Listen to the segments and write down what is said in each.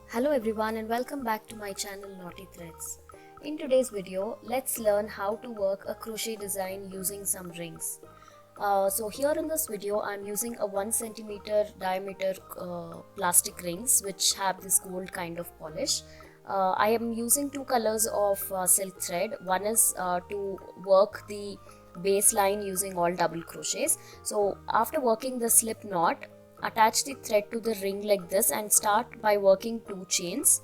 Hello everyone and welcome back to my channel Knotty Threads. In today's video, let's learn how to work a crochet design using some rings. So here in this video, I'm using a 1 centimeter diameter plastic rings which have this gold kind of polish. I am using two colors of silk thread. One is to work the base line using all double crochets. So after working the slip knot, attach the thread to the ring like this and start by working 2 chains.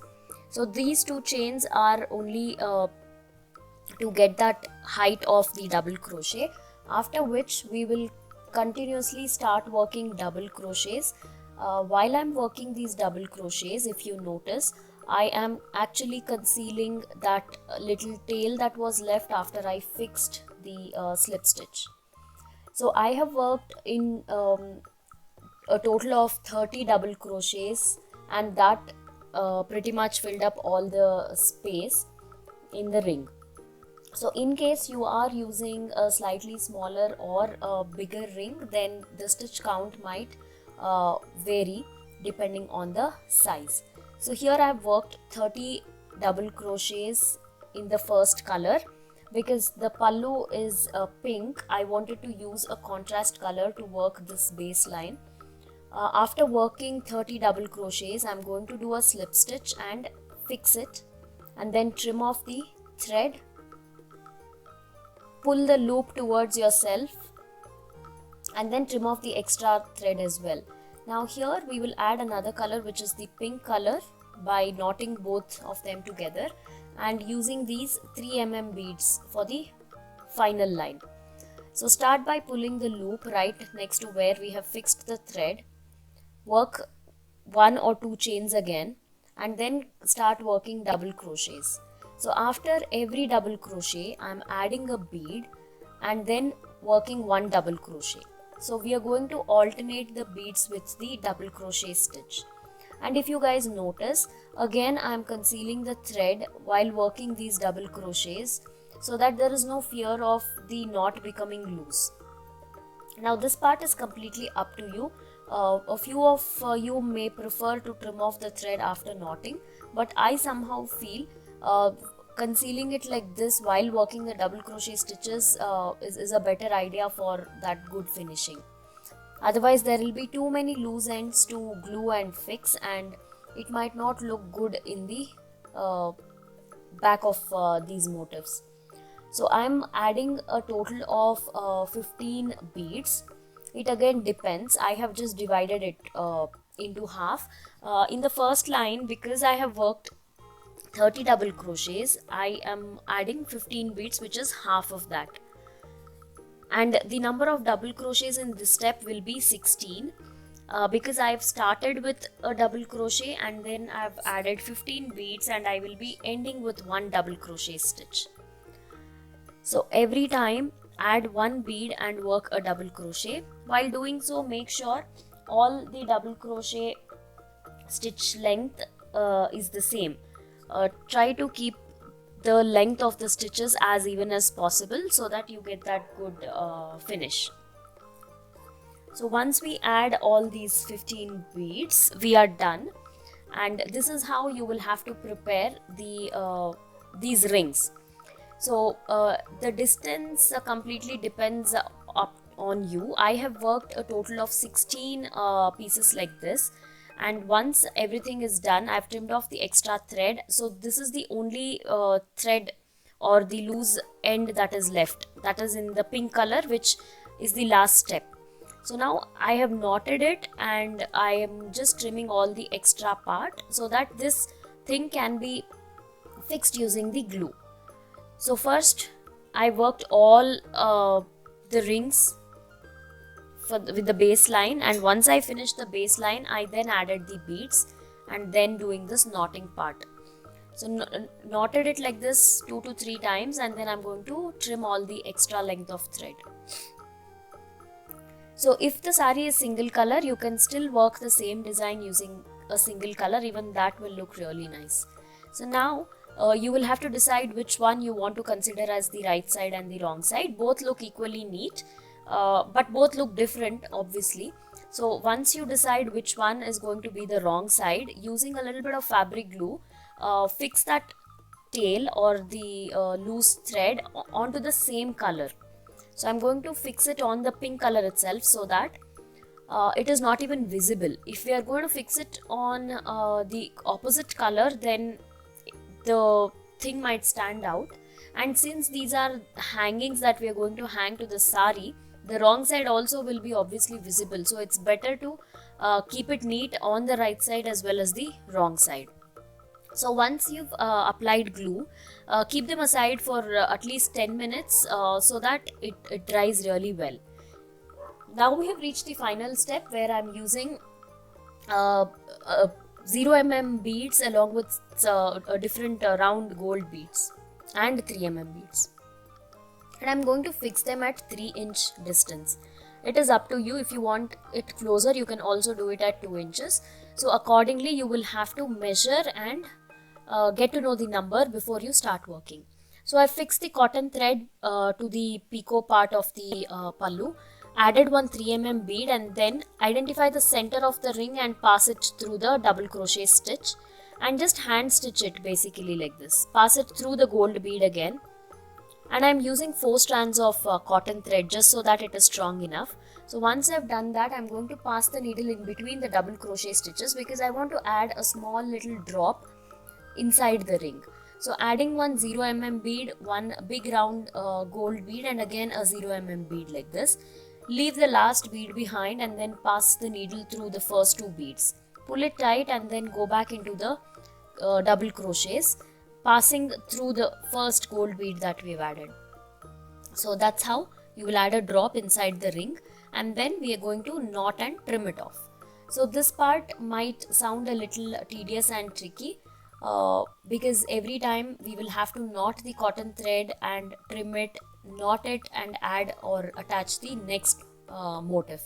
So these 2 chains are only to get that height of the double crochet, after which we will continuously start working double crochets. While I'm working these double crochets, if you notice, I am actually concealing that little tail that was left after I fixed the slip stitch. So I have worked in a total of 30 double crochets, and that pretty much filled up all the space in the ring. So in case you are using a slightly smaller or a bigger ring, then the stitch count might vary depending on the size. So here I have worked 30 double crochets in the first color. Because the pallu is pink, I wanted to use a contrast color to work this base line. After working 30 double crochets, I'm going to do a slip stitch and fix it, and then trim off the thread, pull the loop towards yourself, and then trim off the extra thread as well. Now here we will add another color, which is the pink color, by knotting both of them together and using these 3mm beads for the final line. So start by pulling the loop right next to where we have fixed the thread. Work 1 or 2 chains again, and then start working double crochets. So after every double crochet, I am adding a bead and then working 1 double crochet. So we are going to alternate the beads with the double crochet stitch. And if you guys notice, again I am concealing the thread while working these double crochets so that there is no fear of the knot becoming loose. Now this part is completely up to you. A few of you may prefer to trim off the thread after knotting, but I somehow feel concealing it like this while working the double crochet stitches is a better idea for that good finishing. Otherwise there will be too many loose ends to glue and fix, and it might not look good in the back of these motifs. So I'm adding a total of 15 beads. It again depends. I have just divided it into half. In the first line, because I have worked 30 double crochets, I am adding 15 beads, which is half of that. And the number of double crochets in this step will be 16. Because I have started with a double crochet and then I have added 15 beads, and I will be ending with 1 double crochet stitch. So every time add 1 bead and work a double crochet. While doing so, make sure all the double crochet stitch length is the same. Try to keep the length of the stitches as even as possible so that you get that good finish. So once we add all these 15 beads, we are done, and this is how you will have to prepare these rings. So the distance completely depends on you. I have worked a total of 16 pieces like this, and once everything is done, I've trimmed off the extra thread. So this is the only thread or the loose end that is left, that is in the pink color, which is the last step. So now I have knotted it and I am just trimming all the extra part so that this thing can be fixed using the glue. So first I worked all the rings with the base line, and once I finished the base line, I then added the beads and then doing this knotting part. So knotted it like this 2 to 3 times, and then I'm going to trim all the extra length of thread. So if the saree is single color, you can still work the same design using a single color, even that will look really nice. So now you will have to decide which one you want to consider as the right side and the wrong side. Both look equally neat, but both look different obviously. So once you decide which one is going to be the wrong side, using a little bit of fabric glue, fix that tail or the loose thread onto the same color. So I'm going to fix it on the pink color itself so that it is not even visible. If we are going to fix it on the opposite color, then the thing might stand out. And since these are hangings that we are going to hang to the sari, the wrong side also will be obviously visible. So it's better to keep it neat on the right side as well as the wrong side. So once you've applied glue, keep them aside for at least 10 minutes so that it dries really well. Now we have reached the final step where I'm using 0 mm beads along with different round gold beads and 3 mm beads. And I'm going to fix them at 3-inch distance. It is up to you. If you want it closer, you can also do it at 2 inches. So accordingly, you will have to measure and get to know the number before you start working. So I fixed the cotton thread to the picot part of the pallu, added one 3 mm bead, and then identify the center of the ring and pass it through the double crochet stitch and just hand stitch it basically like this. Pass it through the gold bead again, and I'm using 4 strands of cotton thread just so that it is strong enough. So once I've done that, I'm going to pass the needle in between the double crochet stitches because I want to add a small little drop inside the ring. So adding one 0 mm bead, one big round gold bead, and again a 0 mm bead like this. Leave the last bead behind and then pass the needle through the first 2 beads. Pull it tight and then go back into the double crochets, passing through the first gold bead that we've added. So that's how you will add a drop inside the ring, and then we are going to knot and trim it off. So this part might sound a little tedious and tricky because every time we will have to knot the cotton thread and trim it, knot it and add or attach the next motif.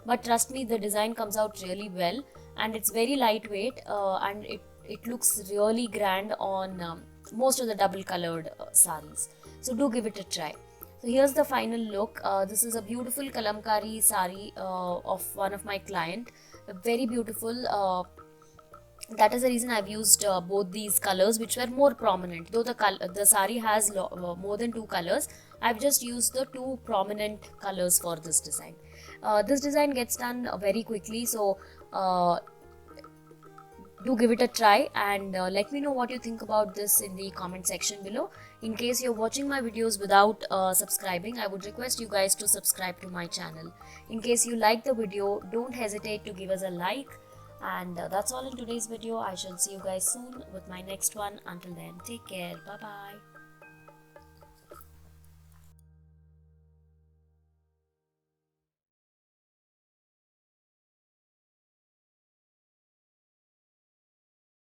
But trust me, the design comes out really well and it's very lightweight and it looks really grand on most of the double colored saris. So do give it a try. So here's the final look. This is a beautiful kalamkari sari of one of my client. Very beautiful. That is the reason I've used both these colors, which were more prominent. Though the sari has more than 2 colors, I've just used the 2 prominent colors for this design. This design gets done very quickly, so do give it a try and let me know what you think about this in the comment section below. In case you're watching my videos without subscribing, I would request you guys to subscribe to my channel. In case you like the video, don't hesitate to give us a like. And that's all in today's video. I shall see you guys soon with my next one. Until then, take care. Bye bye.